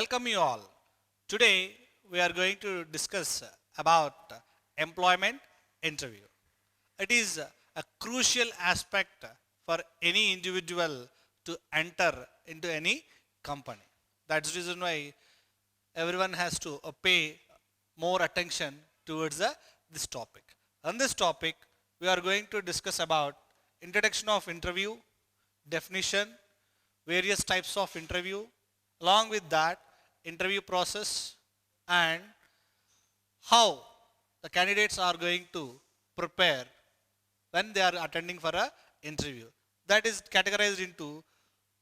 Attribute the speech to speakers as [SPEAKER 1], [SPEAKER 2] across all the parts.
[SPEAKER 1] Welcome you all. Today we are going to discuss about employment interview. It is a crucial aspect for any individual to enter into any company. That's the reason why everyone has to pay more attention towards this topic. On this topic, we are going to discuss about introduction of interview, definition, various types of interview, along with that, interview process and how the candidates are going to prepare when they are attending for a interview. That is categorized into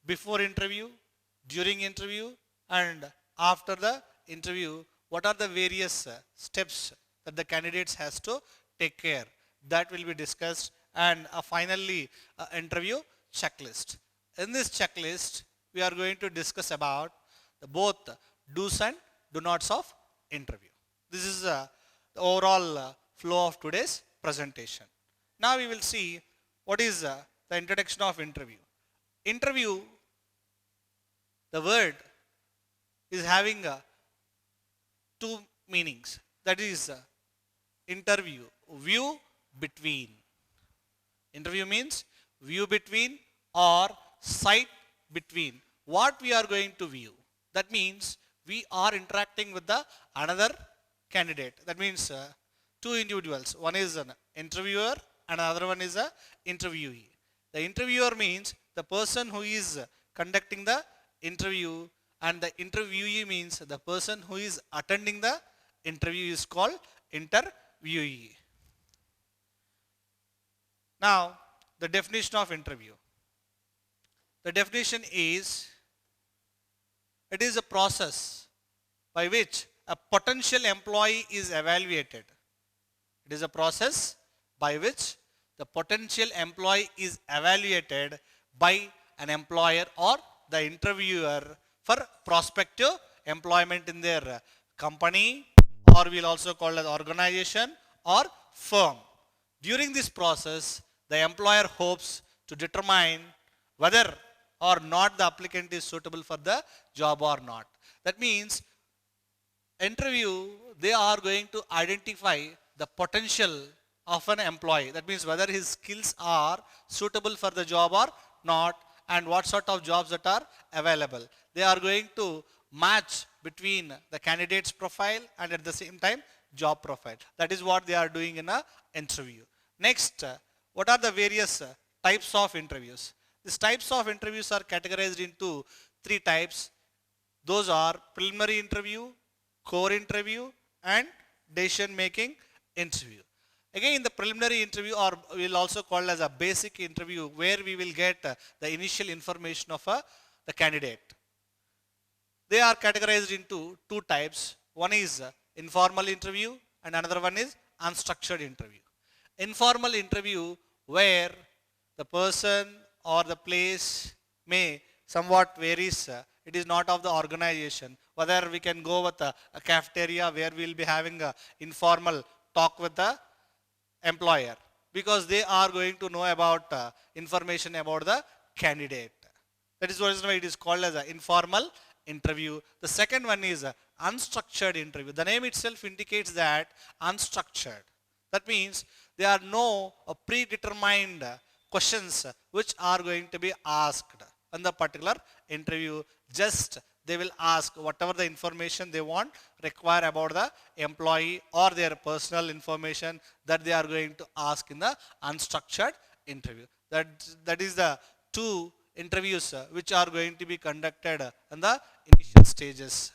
[SPEAKER 1] before interview, during interview, and after the interview. What are the various steps that the candidates has to take care? That will be discussed, and finally, interview checklist. In this checklist, we are going to discuss about the both do's and do nots of interview. This is the overall flow of today's presentation. Now we will see what is the introduction of interview. Interview, the word is having two meanings. That is interview, view between. Interview means view between or sight between. What we are going to view. That means we are interacting with the another candidate. That means two individuals. One is an interviewer and another one is a interviewee. The interviewer means the person who is conducting the interview, and the interviewee means the person who is attending the interview is called interviewee. Now, the definition of interview. The definition is, it is a process by which a potential employee is evaluated. It is a process by which the potential employee is evaluated by an employer or the interviewer for prospective employment in their company, or we'll also call it organization or firm. During this process, the employer hopes to determine whether or not the applicant is suitable for the job or not. That means interview, they are going to identify the potential of an employee. That means whether his skills are suitable for the job or not, and what sort of jobs that are available. They are going to match between the candidate's profile and at the same time job profile. That is what they are doing in an interview. Next, what are the various types of interviews? These types of interviews are categorized into three types. Those are preliminary interview, core interview, and decision making interview. Again, in the preliminary interview, or we'll also call as a basic interview, where we will get the initial information of the candidate. They are categorized into two types. One is informal interview and another one is unstructured interview. Informal interview, where the person or the place may somewhat varies. It is not of the organization. Whether we can go with a cafeteria where we will be having a informal talk with the employer, because they are going to know about information about the candidate. That is why it is called as an informal interview. The second one is unstructured interview. The name itself indicates that unstructured. That means there are no predetermined questions which are going to be asked in the particular interview. Just they will ask whatever the information they want, require about the employee or their personal information, that they are going to ask in the unstructured interview. That is the two interviews which are going to be conducted in the initial stages.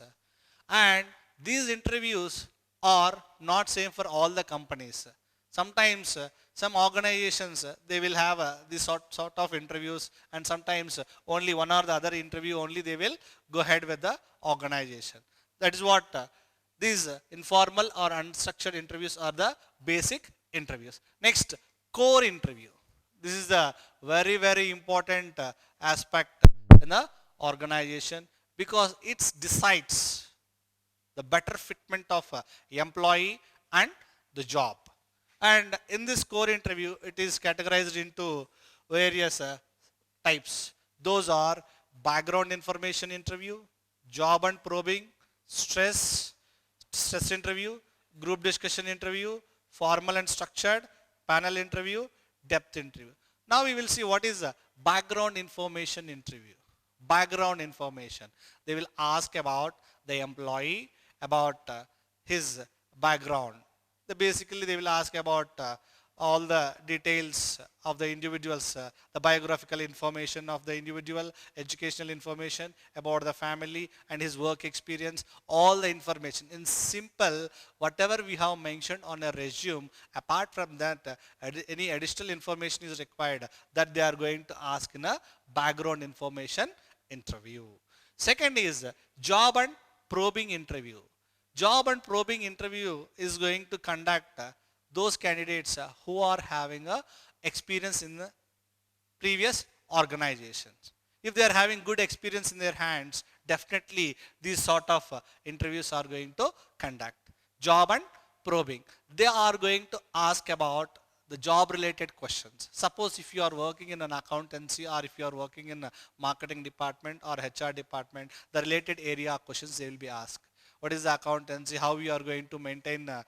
[SPEAKER 1] And these interviews are not same for all the companies. Sometimes some organizations, they will have this sort of interviews, and sometimes only one or the other interview only they will go ahead with the organization. That is what these informal or unstructured interviews are, the basic interviews. Next, core interview. This is the very, very important aspect in the organization, because it decides the better fitment of employee and the job. And in this core interview, it is categorized into various types. Those are background information interview, job and probing, stress interview, group discussion interview, formal and structured, panel interview, depth interview. Now we will see what is a background information interview. Background information. They will ask about the employee, about his background. Basically, they will ask about all the details of the individuals, the biographical information of the individual, educational information about the family and his work experience, all the information. In simple, whatever we have mentioned on a resume, apart from that, any additional information is required that they are going to ask in a background information interview. Second is job and probing interview. Job and probing interview is going to conduct those candidates who are having a experience in the previous organizations. If they are having good experience in their hands, definitely these sort of interviews are going to conduct. Job and probing. They are going to ask about the job related questions. Suppose if you are working in an accountancy or if you are working in a marketing department or HR department, the related area questions they will be asked. What is the accountancy? How you are going to maintain the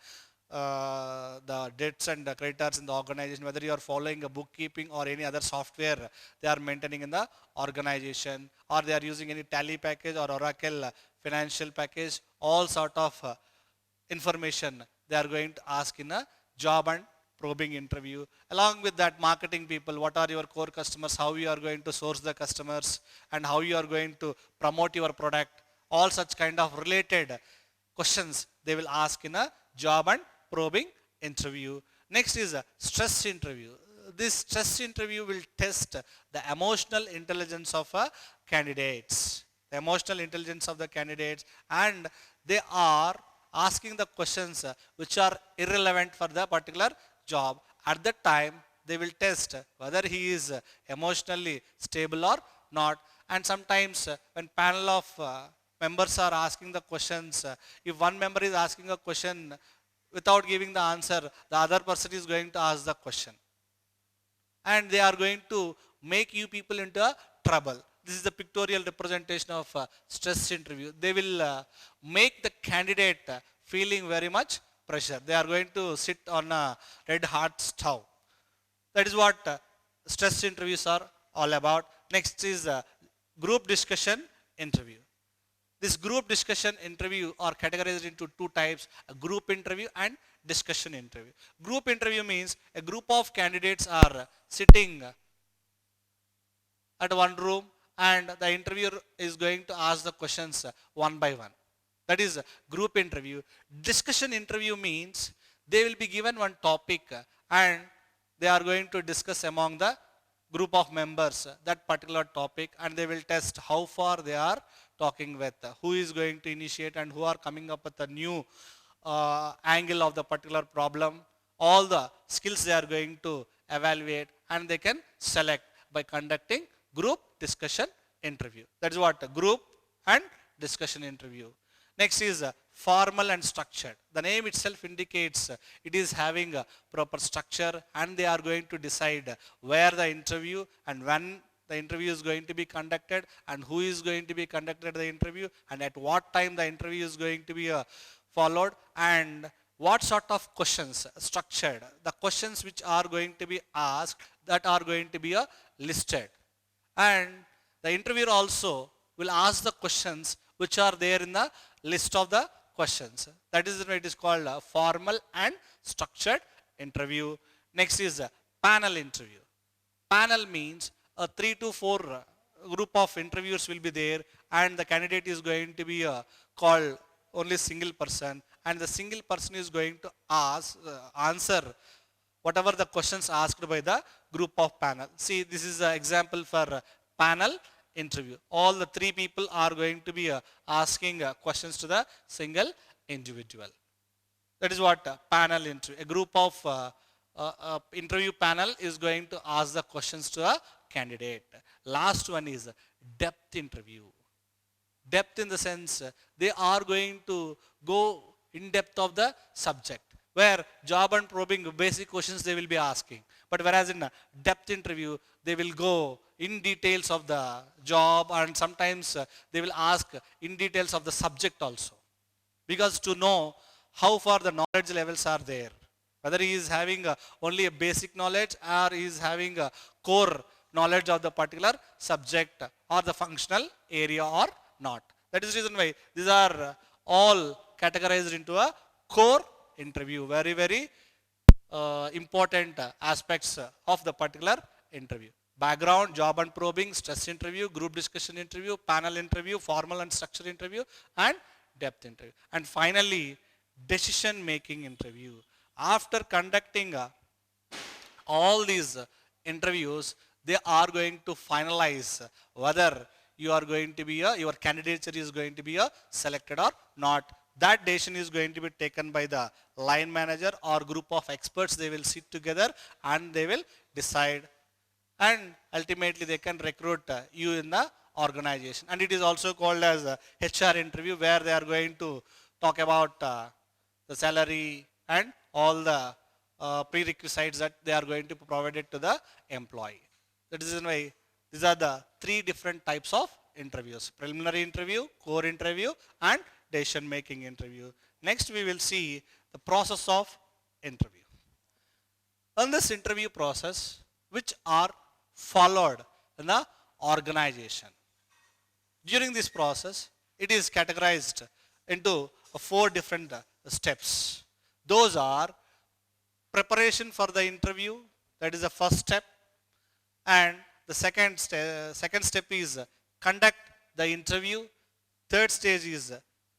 [SPEAKER 1] debts and the creditors in the organization, whether you are following a bookkeeping or any other software they are maintaining in the organization, or they are using any tally package or Oracle financial package, all sort of information they are going to ask in a job and probing interview. Along with that, marketing people, what are your core customers, how you are going to source the customers, and how you are going to promote your product, all such kind of related questions they will ask in a job and probing interview. Next is a stress interview. This stress interview will test the emotional intelligence of candidates. The emotional intelligence of the candidates, and they are asking the questions which are irrelevant for the particular job. At that time, they will test whether he is emotionally stable or not. And sometimes when panel of members are asking the questions, if one member is asking a question without giving the answer, the other person is going to ask the question. And they are going to make you people into a trouble. This is the pictorial representation of stress interview. They will make the candidate feeling very much pressure. They are going to sit on a red hot stove. That is what stress interviews are all about. Next is group discussion interview. This group discussion interview are categorized into two types, a group interview and discussion interview. Group interview means a group of candidates are sitting at one room and the interviewer is going to ask the questions one by one. That is group interview. Discussion interview means they will be given one topic and they are going to discuss among the group of members that particular topic, and they will test how far they are talking with, who is going to initiate and who are coming up with a new angle of the particular problem. All the skills they are going to evaluate and they can select by conducting group discussion interview. That is what group and discussion interview. Next is formal and structured. The name itself indicates it is having a proper structure, and they are going to decide where the interview and when the interview is going to be conducted and who is going to be conducted the interview and at what time the interview is going to be followed and what sort of questions structured. The questions which are going to be asked that are going to be listed, and the interviewer also will ask the questions which are there in the list of the questions. That is why it is called a formal and structured interview. Next is a panel interview. Panel means a 3 to 4 group of interviewers will be there, and the candidate is going to be called only single person, and the single person is going to answer whatever the questions asked by the group of panel. See, this is an example for panel interview. All the 3 people are going to be asking questions to the single individual. That is what panel interview. A group of interview panel is going to ask the questions to a candidate. Last one is depth interview. Depth in the sense they are going to go in depth of the subject, where job and probing basic questions they will be asking. But whereas in a depth interview, they will go in details of the job, and sometimes they will ask in details of the subject also. Because to know how far the knowledge levels are there, whether he is having only a basic knowledge or he is having a core knowledge of the particular subject or the functional area or not. That is the reason why these are all categorized into a core interview. Very, very important aspects of the particular interview. Background, job and probing, stress interview, group discussion interview, panel interview, formal and structured interview, and depth interview. And finally, decision making interview. After conducting all these interviews, they are going to finalize whether you are going to be your candidature is going to be selected or not. That decision is going to be taken by the line manager or group of experts. They will sit together and they will decide, and ultimately they can recruit you in the organization. And it is also called as a HR interview, where they are going to talk about the salary and all the prerequisites that they are going to provide it to the employee. That is why these are the three different types of interviews: preliminary interview, core interview, and decision making interview. Next we will see the process of interview. In this interview process, which are followed in the organization. During this process, it is categorized into four different steps. Those are preparation for the interview, that is the first step, and the second step is conduct the interview. Third stage is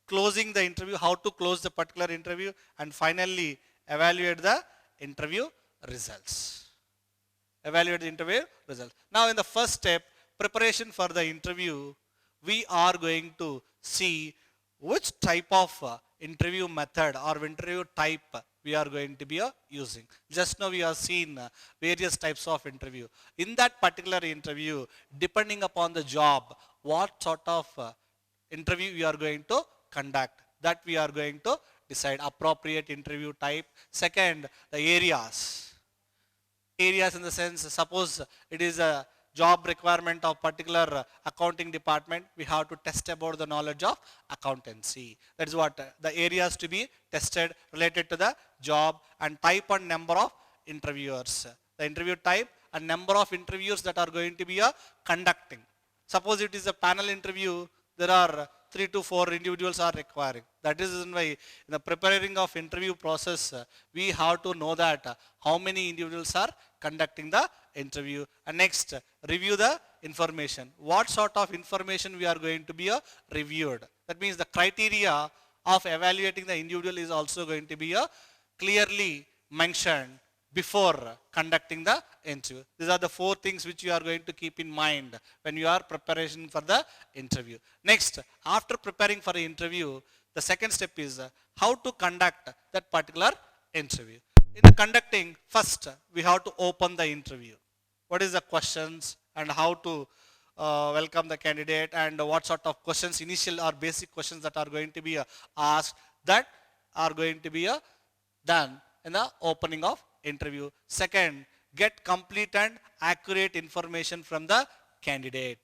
[SPEAKER 1] closing the interview, how to close the particular interview, and finally evaluate the interview results. Evaluate the interview results. Now in the first step, preparation for the interview, we are going to see which type of interview method or interview type we are going to be using. Just now we have seen various types of interview. In that particular interview, depending upon the job, what sort of interview we are going to conduct, that we are going to decide. Appropriate interview type. Second, the areas. Areas in the sense, suppose it is a job requirement of particular accounting department, we have to test about the knowledge of accountancy. That is what the areas to be tested related to the job, and type and number of interviewers. The interview type and number of interviewers that are going to be conducting. Suppose it is a panel interview, there are 3 to 4 individuals are requiring. That is why in the preparing of interview process, we have to know that how many individuals are conducting the interview. And next, review the information. What sort of information we are going to be reviewed. That means the criteria of evaluating the individual is also going to be clearly mentioned before conducting the interview. These are the 4 things which you are going to keep in mind when you are preparing for the interview. Next, after preparing for the interview, the second step is how to conduct that particular interview. In the conducting, first we have to open the interview. What is the questions and how to welcome the candidate, and what sort of questions, initial or basic questions that are going to be asked, that are going to be done in the opening of interview. Second, get complete and accurate information from the candidate.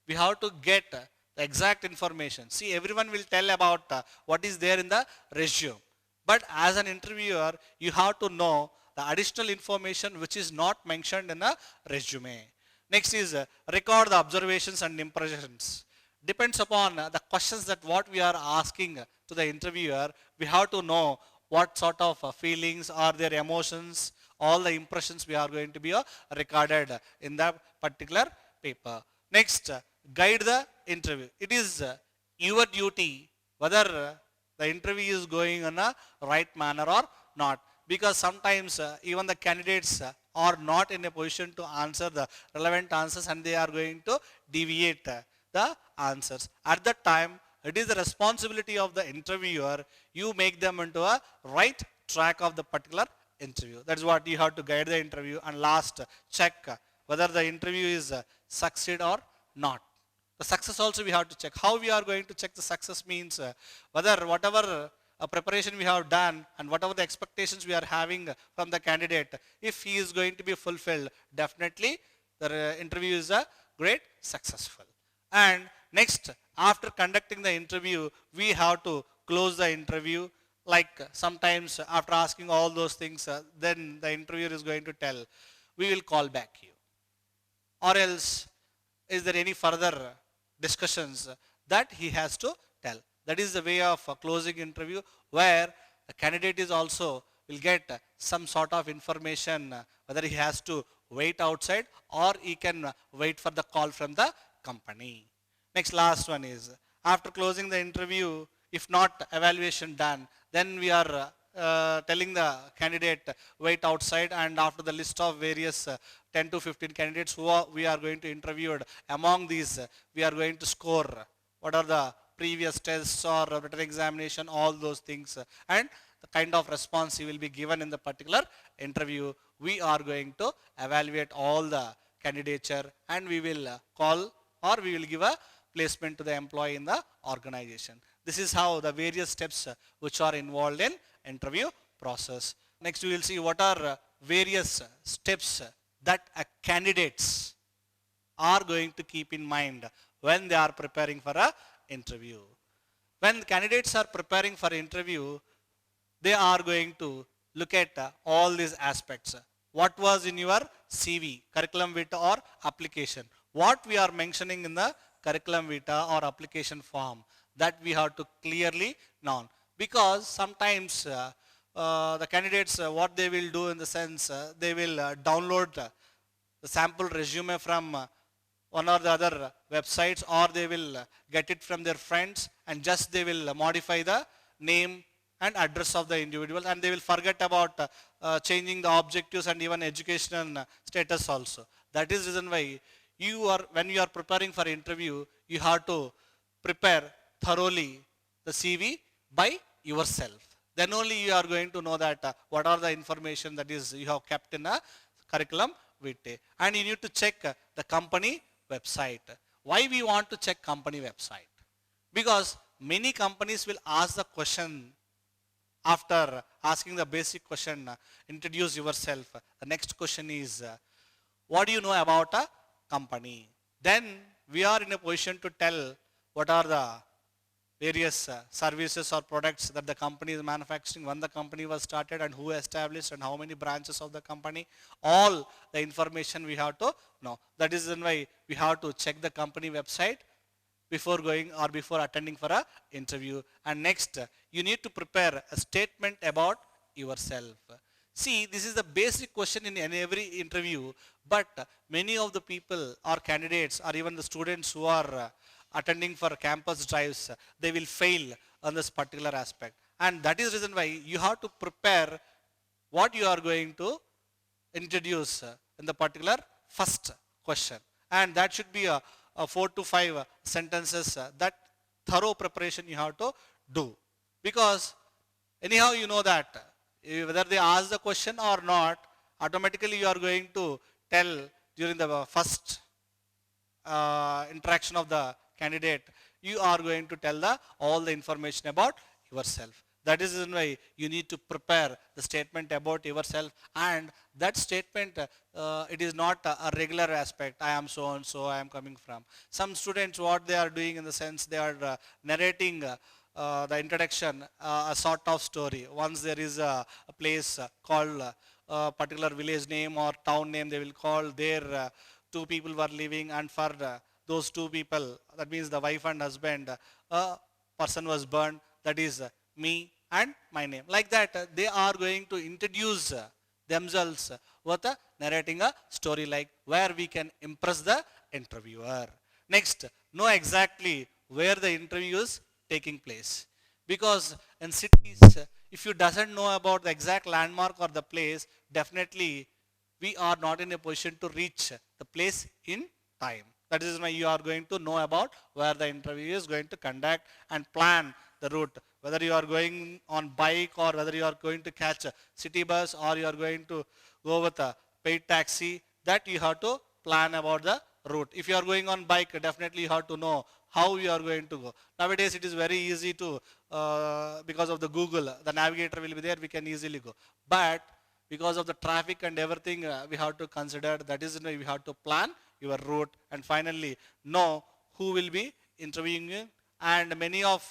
[SPEAKER 1] We have to get the exact information. See, everyone will tell about what is there in the resume. But as an interviewer, you have to know the additional information which is not mentioned in the resume. Next is record the observations and impressions. Depends upon the questions that what we are asking to the interviewer, we have to know what sort of feelings or their emotions, all the impressions we are going to be recorded in the particular paper. Next, guide the interview. It is your duty whether the interview is going in a right manner or not. Because sometimes even the candidates are not in a position to answer the relevant answers, and they are going to deviate the answers. At that time, it is the responsibility of the interviewer, you make them into a right track of the particular interview. That's what you have to guide the interview. And last, check whether the interview is succeed or not. The success also we have to check. How we are going to check the success means whether whatever preparation we have done and whatever the expectations we are having from the candidate, if he is going to be fulfilled, definitely the interview is a great successful. And next, after conducting the interview, we have to close the interview. Like sometimes after asking all those things, then the interviewer is going to tell, we will call back you. Or else, is there any further discussions that he has to tell? That is the way of closing interview, where the candidate is also will get some sort of information, whether he has to wait outside or he can wait for the call from the company. Next, last one is, after closing the interview, if not evaluation done, then we are telling the candidate wait outside, and after the list of various 10 to 15 candidates we are going to interview, among these we are going to score what are the previous tests or written examination, all those things, and the kind of response he will be given in the particular interview. We are going to evaluate all the candidature, and we will call or we will give a placement to the employee in the organization. This is how the various steps which are involved in interview process. Next, we will see what are various steps that candidates are going to keep in mind when they are preparing for a interview. When candidates are preparing for interview, they are going to look at all these aspects. What was in your CV, curriculum vitae or application? What we are mentioning in the curriculum vitae or application form, that we have to clearly know. Because sometimes the candidates, what they will do in the sense, they will download the sample resume from one or the other websites, or they will get it from their friends, and just they will modify the name and address of the individual, and they will forget about changing the objectives and even educational status also. That is the reason why when you are preparing for interview, you have to prepare thoroughly the CV by yourself. Then only you are going to know that what are the information that is you have kept in a curriculum vitae. And you need to check the company website. Why we want to check company website? Because many companies will ask the question after asking the basic question, introduce yourself. The next question is, what do you know about a company? Then we are in a position to tell what are the various services or products that the company is manufacturing, when the company was started and who established and how many branches of the company. All the information we have to know. That is why we have to check the company website before going or before attending for a interview. And next, you need to prepare a statement about yourself. See, this is the basic question in every interview, but many of the people or candidates or even the students who are attending for campus drives, they will fail on this particular aspect. And that is the reason why you have to prepare what you are going to introduce in the particular first question. And that should be a 4 to 5 sentences, that thorough preparation you have to do. Because anyhow you know that whether they ask the question or not, automatically you are going to tell during the first interaction of the candidate, you are going to tell all the information about yourself. That is why you need to prepare the statement about yourself, and that statement, it is not a regular aspect. I am so and so, I am coming from. Some students, what they are doing in the sense, they are narrating the introduction, a sort of story. Once there is a place called a particular village name or town name, they will call there two people were living, and for those two people, that means the wife and husband, a person was burned, that is me and my name. Like that, they are going to introduce themselves with narrating a story like where we can impress the interviewer. Next, know exactly where the interview is taking place. Because in cities, if you doesn't know about the exact landmark or the place, definitely we are not in a position to reach the place in time. That is why you are going to know about where the interview is going to conduct and plan the route. Whether you are going on bike or whether you are going to catch a city bus or you are going to go with a paid taxi, that you have to plan about the route. If you are going on bike, definitely you have to know how you are going to go. Nowadays it is very easy to, because of the Google, the navigator will be there, we can easily go. But because of the traffic and everything, we have to consider. That is, we have to plan your route, and finally know who will be interviewing you. And many of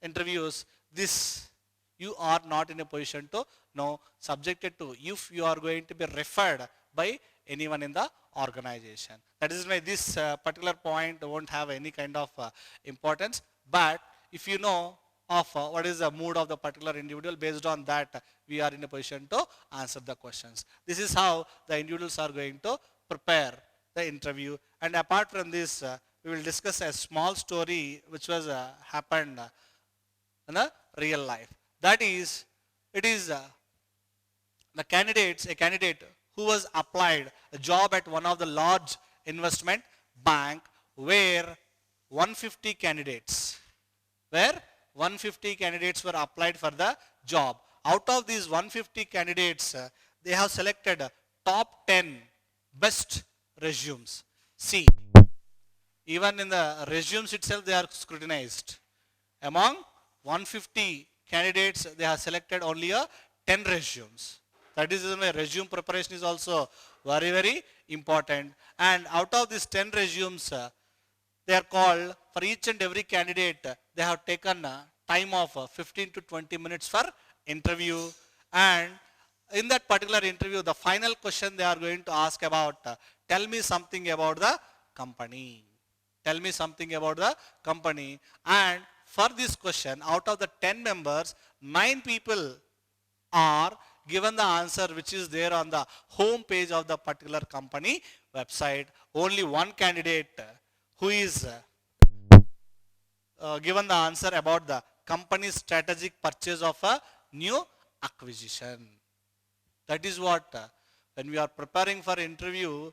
[SPEAKER 1] interviews, this you are not in a position to know, subjected to if you are going to be referred by anyone in the organization. That is why this particular point won't have any kind of importance. But if you know of what is the mood of the particular individual, based on that we are in a position to answer the questions. This is how the individuals are going to prepare the interview. And apart from this, we will discuss a small story which was happened in a real life. That is, it is a candidate who was applied a job at one of the large investment bank, where 150 candidates, where 150 candidates were applied for the job. Out of these 150 candidates, they have selected top 10 best resumes. See, even in the resumes itself, they are scrutinized. Among 150 candidates, they have selected only 10 resumes. That is why resume preparation is also very, very important. And out of these 10 resumes, they are called, for each and every candidate, they have taken time of 15 to 20 minutes for interview. And in that particular interview, the final question they are going to ask about, tell me something about the company. Tell me something about the company. And for this question, out of the 10 members, 9 people are given the answer which is there on the home page of the particular company website. Only one candidate who is given the answer about the company's strategic purchase of a new acquisition. That is what, when we are preparing for interview,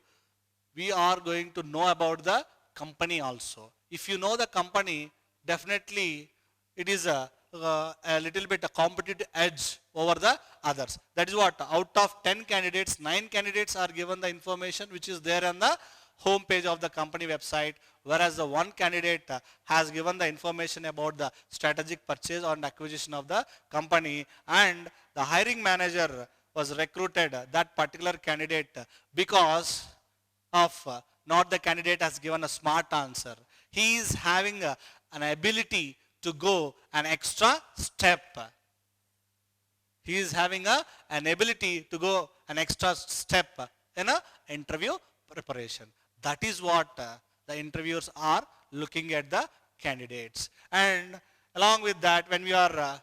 [SPEAKER 1] we are going to know about the company also. If you know the company, definitely it is a little bit a competitive edge over the others. That is what, out of 10 candidates, 9 candidates are given the information which is there on the home page of the company website, whereas the one candidate has given the information about the strategic purchase or acquisition of the company, and the hiring manager was recruited that particular candidate because of not the candidate has given a smart answer. He is having an ability to go an extra step. He is having an ability to go an extra step in an interview preparation. That is what the interviewers are looking at the candidates. And along with that, when we are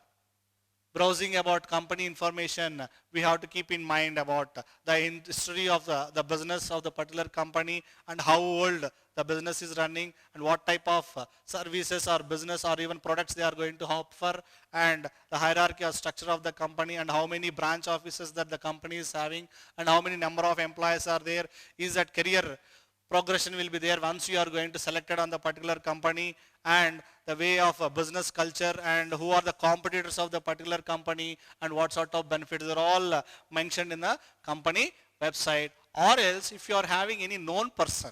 [SPEAKER 1] browsing about company information, we have to keep in mind about the history of the business of the particular company, and how old the business is running, and what type of services or business or even products they are going to offer, and the hierarchy or structure of the company, and how many branch offices that the company is having, and how many number of employees are there. Is that career progression will be there once you are going to selected on the particular company, and the way of business culture, and who are the competitors of the particular company, and what sort of benefits are all mentioned in the company website. Or else, if you are having any known person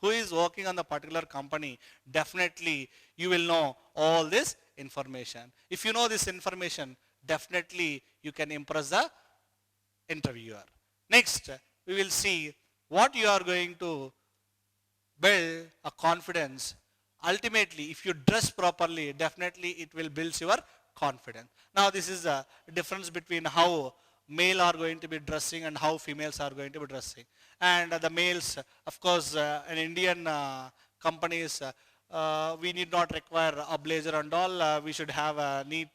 [SPEAKER 1] who is working on the particular company, definitely you will know all this information. If you know this information, definitely you can impress the interviewer. Next, we will see what you are going to build a confidence. Ultimately, if you dress properly, definitely it will build your confidence. Now, this is a difference between how male are going to be dressing and how females are going to be dressing. And the males, of course, in Indian companies, we need not require a blazer and all. We should have neat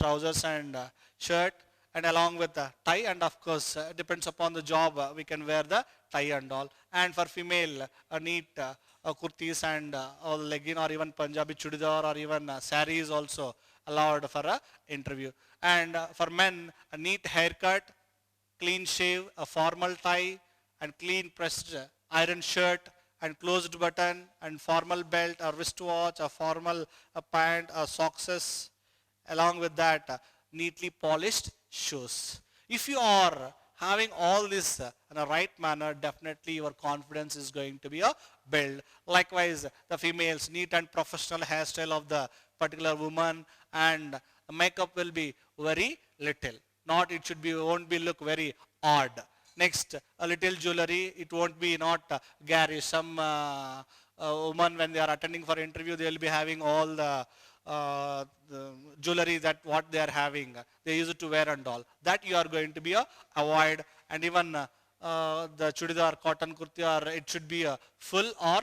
[SPEAKER 1] trousers and shirt, and along with the tie, and of course depends upon the job, we can wear the tie and all. And for female, a neat kurtis and or legging, or even Punjabi chudidar, or even sari is also allowed for a interview. And for men, a neat haircut, clean shave, a formal tie, and clean pressed iron shirt, and closed button, and formal belt or wristwatch, a formal pant, socks, along with that neatly polished shoes. If you are having all this in a right manner, definitely your confidence is going to be a build. Likewise, the females, neat and professional hairstyle of the particular woman, and makeup will be very little. not it should be, won't be look very odd. Next, a little jewelry, it won't be not garish. Some women, when they are attending for interview, they will be having all the jewelry that what they are having. They use it to wear and all. That you are going to be avoid. And even the chudidar, cotton kurti, or it should be full or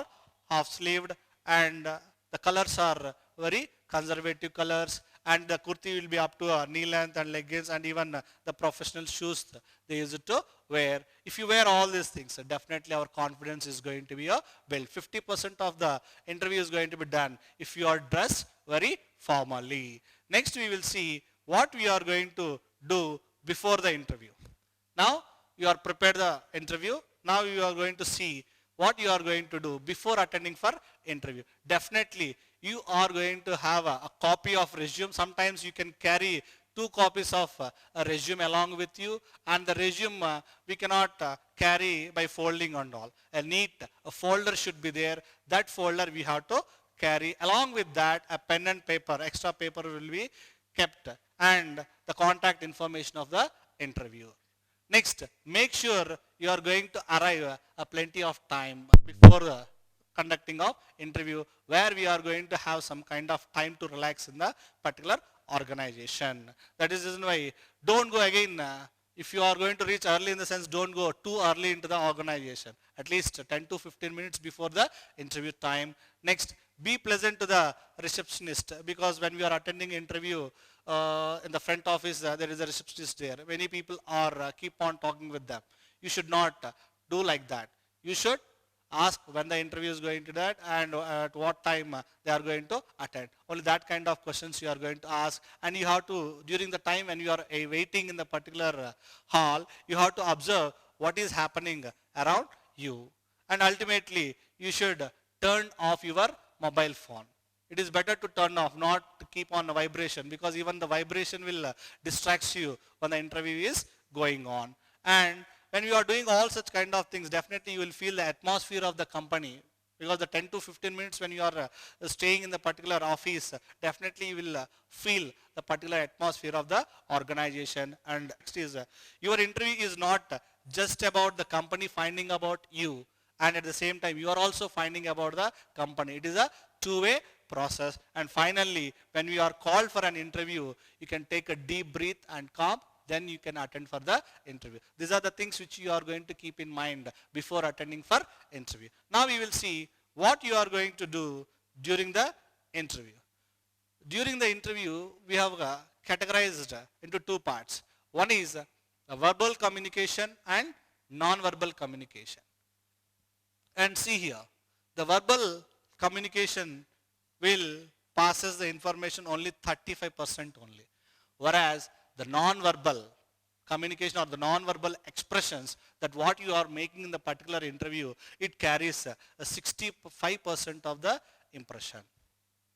[SPEAKER 1] half sleeved, and the colors are very conservative colors, and the kurti will be up to knee length and leggings, and even the professional shoes they use it to wear. If you wear all these things, definitely our confidence is going to be built. 50% of the interview is going to be done if you are dressed very formally. Next we will see what we are going to do before the interview. Now you are prepared the interview. Now you are going to see what you are going to do before attending for interview. Definitely you are going to have a copy of resume. Sometimes you can carry 2 copies of a resume along with you, and the resume we cannot carry by folding and all. A folder should be there. That folder we have to carry. Along with that, a pen and paper, extra paper will be kept, and the contact information of the interviewer. Next, make sure you are going to arrive plenty of time before conducting of interview, where we are going to have some kind of time to relax in the particular organization. That is the reason why don't go again. If you are going to reach early, in the sense, don't go too early into the organization. At least 10 to 15 minutes before the interview time. Next, be pleasant to the receptionist, because when we are attending interview in the front office, there is a receptionist there. Many people are keep on talking with them. You should not do like that. You should ask when the interview is going to that, and at what time they are going to attend. Only that kind of questions you are going to ask, and you have to, during the time when you are waiting in the particular hall, you have to observe what is happening around you. And ultimately, you should turn off your mobile phone. It is better to turn off, not to keep on a vibration, because even the vibration will distract you when the interview is going on. And when you are doing all such kind of things, definitely you will feel the atmosphere of the company, because the 10 to 15 minutes when you are staying in the particular office, definitely you will feel the particular atmosphere of the organization. And next is, your interview is not just about the company finding about you, and at the same time you are also finding about the company. It is a two-way process. And finally, when you are called for an interview, you can take a deep breath and calm, then you can attend for the interview. These are the things which you are going to keep in mind before attending for interview. Now we will see what you are going to do during the interview. During the interview, we have categorized into 2 parts. One is verbal communication and non-verbal communication. And see here, the verbal communication will passes the information only 35% only, whereas the non-verbal communication or the non-verbal expressions, that what you are making in the particular interview, it carries a 65% of the impression.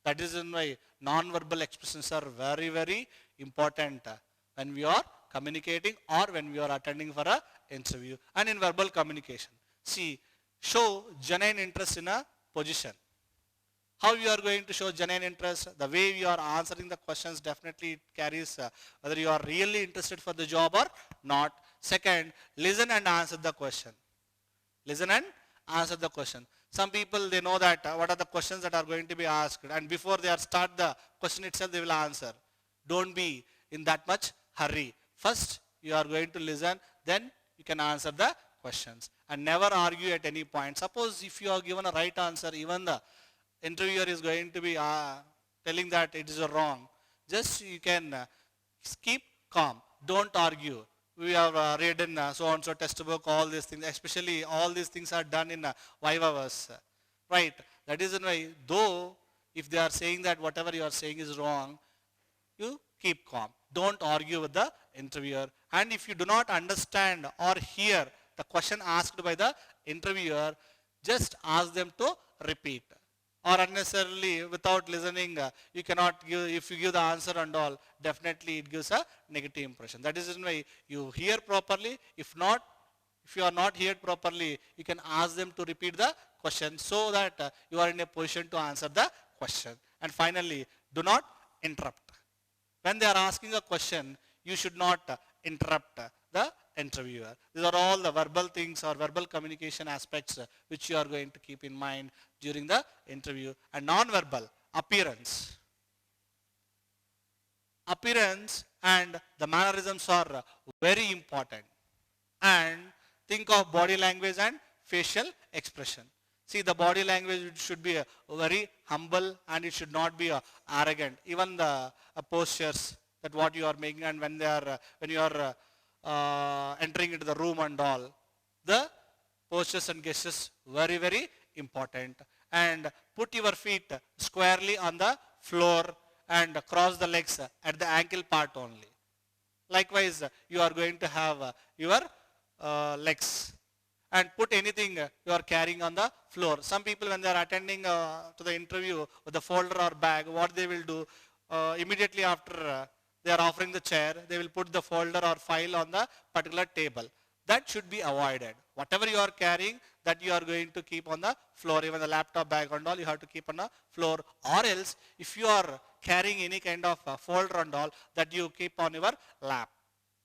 [SPEAKER 1] That is why non-verbal expressions are very, very important when we are communicating or when we are attending for a interview. And in verbal communication, see, show genuine interest in a position. How you are going to show genuine interest? The way you are answering the questions, definitely it carries whether you are really interested for the job or not. Second, listen and answer the question. Listen and answer the question. Some people, they know that what are the questions that are going to be asked, and before they start the question itself, they will answer. Don't be in that much hurry. First, you are going to listen, then you can answer the questions. And never argue at any point. Suppose if you are given a right answer, even the interviewer is going to be telling that it is wrong. Just you can keep calm. Don't argue. We have read in so-and-so textbook, all these things. Especially all these things are done in 5 hours. Right? That is why, though, if they are saying that whatever you are saying is wrong, you keep calm. Don't argue with the interviewer. And if you do not understand or hear the question asked by the interviewer, just ask them to repeat. Or unnecessarily without listening, you cannot give, if you give the answer and all, definitely it gives a negative impression. That is why you hear properly. If not, if you are not heard properly, you can ask them to repeat the question so that you are in a position to answer the question. And finally, do not interrupt. When they are asking a question, you should not interrupt the interviewer. These are all the verbal things or verbal communication aspects which you are going to keep in mind during the interview. And non-verbal, appearance. Appearance and the mannerisms are very important. And think of body language and facial expression. See, the body language should be very humble and it should not be arrogant. Even the postures that what you are making and when you are entering into the room and all, the postures and gestures very, very important. And put your feet squarely on the floor and cross the legs at the ankle part only. Likewise, you are going to have your legs and put anything you are carrying on the floor. Some people when they are attending to the interview with the folder or bag, what they will do immediately after they are offering the chair, they will put the folder or file on the particular table. That should be avoided. Whatever you are carrying, that you are going to keep on the floor. Even the laptop bag and all, you have to keep on the floor. Or else, if you are carrying any kind of folder and all, that you keep on your lap.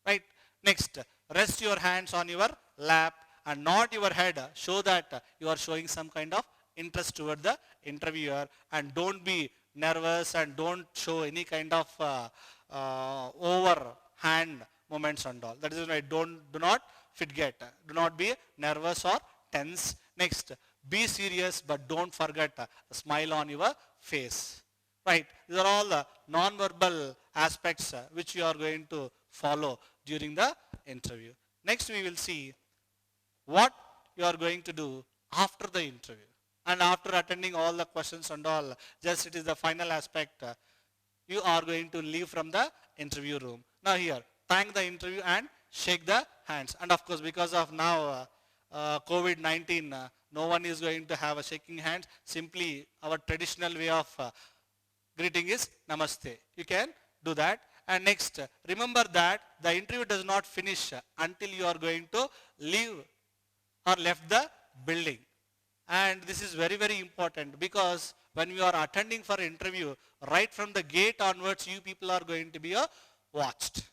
[SPEAKER 1] Right? Next, rest your hands on your lap and not your head. Show that you are showing some kind of interest toward the interviewer, and don't be nervous and don't show any kind of overhand movements and all. That is why do not forget. Do not be nervous or tense. Next, be serious but don't forget a smile on your face. Right? These are all the non-verbal aspects which you are going to follow during the interview. Next, we will see what you are going to do after the interview. And after attending all the questions and all, just it is the final aspect. You are going to leave from the interview room. Now here, thank the interview and shake the hands. And of course, because of now COVID-19, no one is going to have a shaking hands. Simply our traditional way of greeting is Namaste. You can do that. And next, remember that the interview does not finish until you are going to leave or left the building. And this is very, very important, because when you are attending for interview, right from the gate onwards, you people are going to be watched.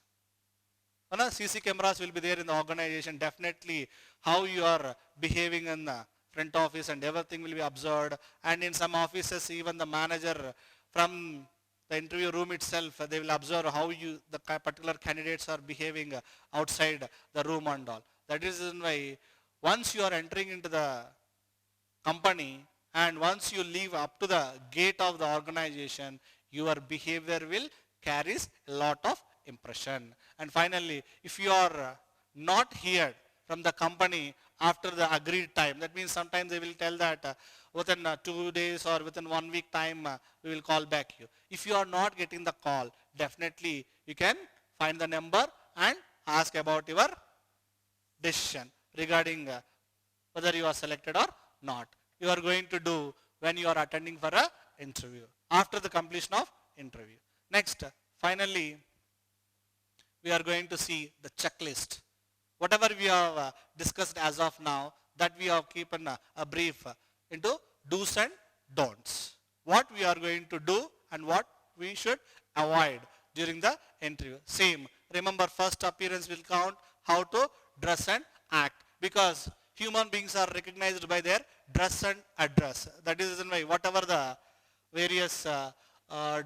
[SPEAKER 1] CC cameras will be there in the organization. Definitely how you are behaving in the front office and everything will be observed. And in some offices, even the manager from the interview room itself, they will observe how the particular candidates are behaving outside the room and all. That is why once you are entering into the company and once you leave up to the gate of the organization, your behavior will carries a lot of impression. And finally, if you are not here from the company after the agreed time, that means sometimes they will tell that within 2 days or within 1 week time, we will call back you. If you are not getting the call, definitely you can find the number and ask about your decision regarding whether you are selected or not. You are going to do when you are attending for a interview, after the completion of interview. Next, finally, we are going to see the checklist. Whatever we have discussed as of now, that we have given a brief into do's and don'ts. What we are going to do and what we should avoid during the interview. Same. Remember, first appearance will count, how to dress and act. Because human beings are recognized by their dress and address. That is the reason why whatever the various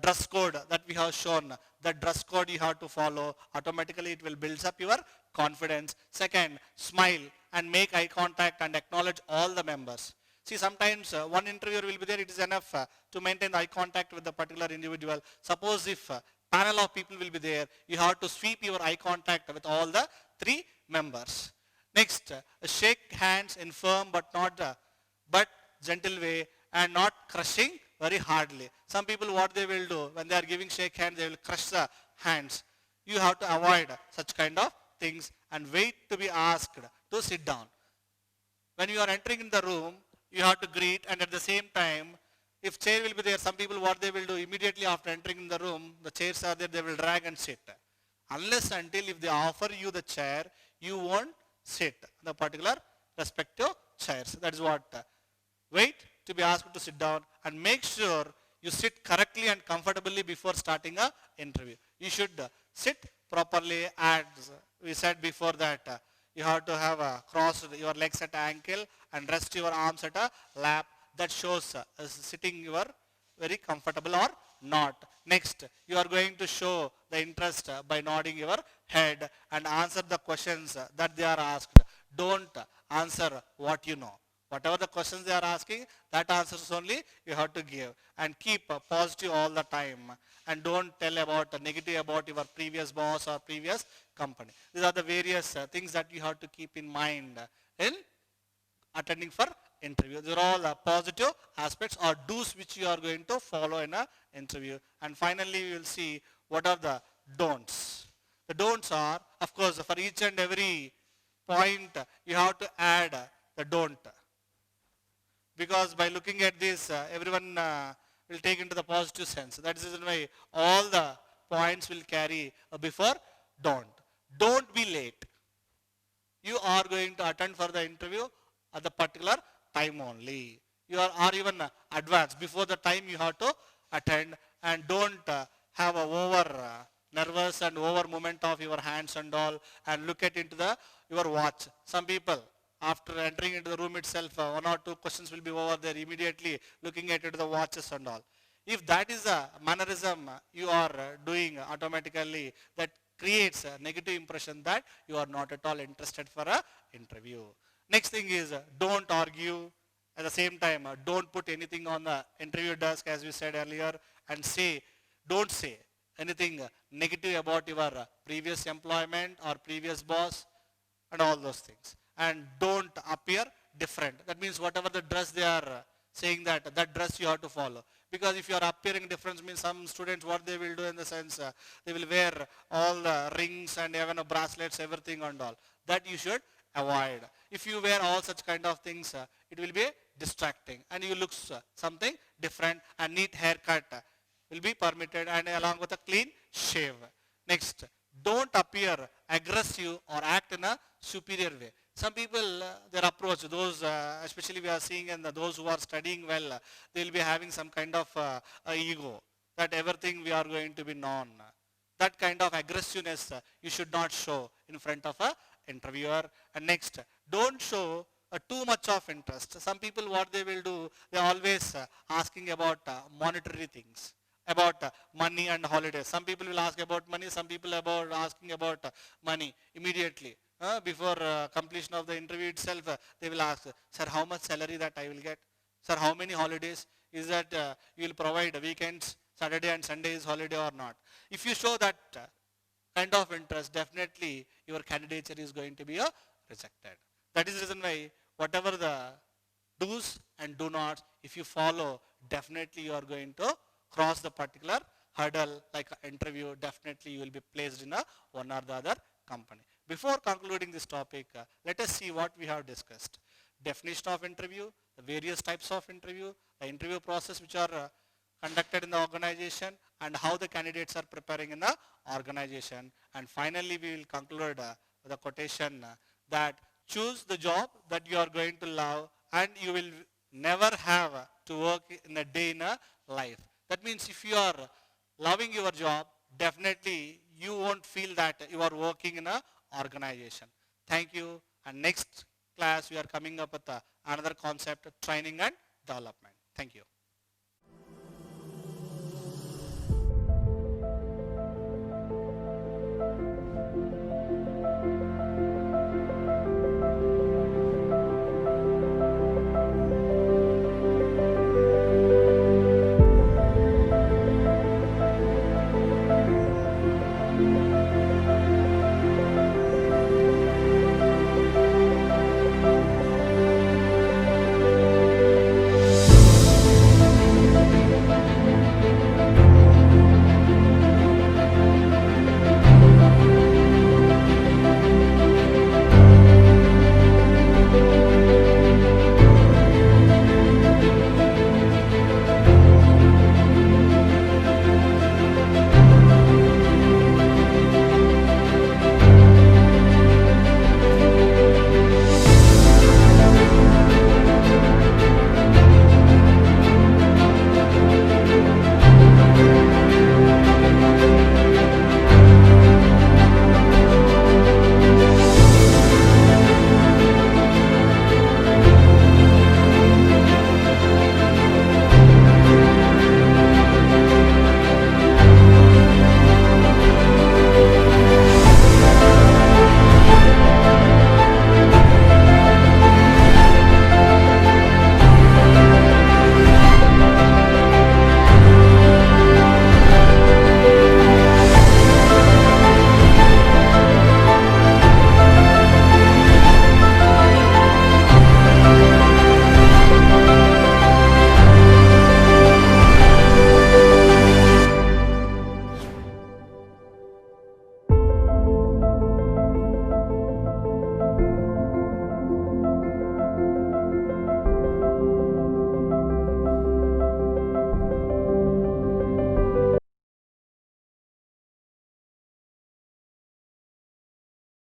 [SPEAKER 1] dress code that we have shown, that dress code you have to follow. Automatically it will build up your confidence. Second, smile and make eye contact and acknowledge all the members. See, sometimes one interviewer will be there, it is enough to maintain eye contact with the particular individual. Suppose if panel of people will be there, you have to sweep your eye contact with all the 3 members. Next, shake hands in firm but gentle way and not crushing very hardly. Some people, what they will do, when they are giving shake hands, they will crush the hands. You have to avoid such kind of things and wait to be asked to sit down. When you are entering in the room, you have to greet, and at the same time, if chair will be there, some people, what they will do, immediately after entering in the room, the chairs are there, they will drag and sit. Unless until if they offer you the chair, you won't sit the particular respective chairs. That is what. Wait to be asked to sit down and make sure you sit correctly and comfortably before starting a interview. You should sit properly ads. We said before that you have to have crossed your legs at ankle and rest your arms at a lap. That shows sitting you are very comfortable or not. Next, you are going to show the interest by nodding your head and answer the questions that they are asked. Don't answer what you know. Whatever the questions they are asking, that answers only you have to give. And keep positive all the time. And don't tell about negative about your previous boss or previous company. These are the various things that you have to keep in mind in attending for interview. These are all positive aspects or do's which you are going to follow in a interview. And finally, we will see what are the don'ts. The don'ts are, of course, for each and every point, you have to add the don't. Because by looking at this, everyone will take into the positive sense. That is the reason why all the points will carry before don't. Don't be late. You are going to attend for the interview at the particular time only. You are or even advanced. Before the time you have to attend, and don't have a over nervous and over movement of your hands and all, and look at into the your watch. Some people, after entering into the room itself, one or two questions will be over there immediately looking at into the watches and all. If that is a mannerism you are doing automatically, that creates a negative impression that you are not at all interested for a interview. Next thing is don't argue. At the same time, don't put anything on the interview desk as we said earlier, and don't say anything negative about your previous employment or previous boss and all those things. And don't appear different. That means whatever the dress they are saying, that dress you have to follow. Because if you are appearing different, means some students what they will do in the sense, they will wear all the rings and even bracelets, everything and all. That you should avoid. If you wear all such kind of things, it will be distracting and you look something different, and neat haircut will be permitted and along with a clean shave. Next, don't appear aggressive or act in a superior way. Some people, their approach, those especially we are seeing, and those who are studying well, they will be having some kind of ego that everything we are going to be known. That kind of aggressiveness you should not show in front of a interviewer. And next, don't show too much of interest. Some people what they will do, they are always asking about monetary things, about money and holidays. Some people will ask about money, some people about asking about money immediately. Before completion of the interview itself, they will ask, sir, how much salary that I will get? Sir, how many holidays? Is that you will provide weekends, Saturday and Sunday is holiday or not? If you show that kind of interest, definitely your candidature is going to be rejected. That is the reason why whatever the do's and do nots, if you follow, definitely you are going to cross the particular hurdle like an interview. Definitely you will be placed in one or the other company. Before concluding this topic, let us see what we have discussed. Definition of interview, the various types of interview, the interview process which are conducted in the organization, and how the candidates are preparing in the organization. And finally, we will conclude with a quotation that choose the job that you are going to love, and you will never have to work in a day in a life. That means if you are loving your job, definitely you won't feel that you are working in a organization. Thank you. And next class we are coming up with another concept, training and development. Thank you.